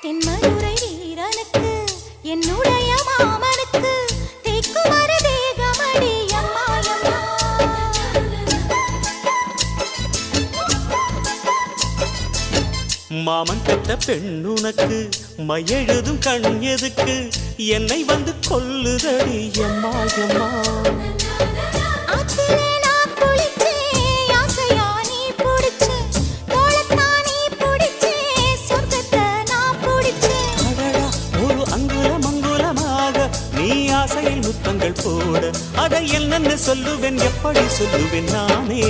தென்மதுரை வீரனுக்கு என்னுடைய மாமனுக்கு தேக்குமர தேகமடி அம்மா அம்மா. மாமன் பெற்ற பெண்ணுனக்கு மையெழுதும் கண் எதுக்கு என்னை வந்து கொல்லுதடி அம்மா அம்மா. ஆசையில் முத்தங்கள் போட அதை என்னன்னு சொல்லுவேன் எப்படி சொல்லுவேன் நானே.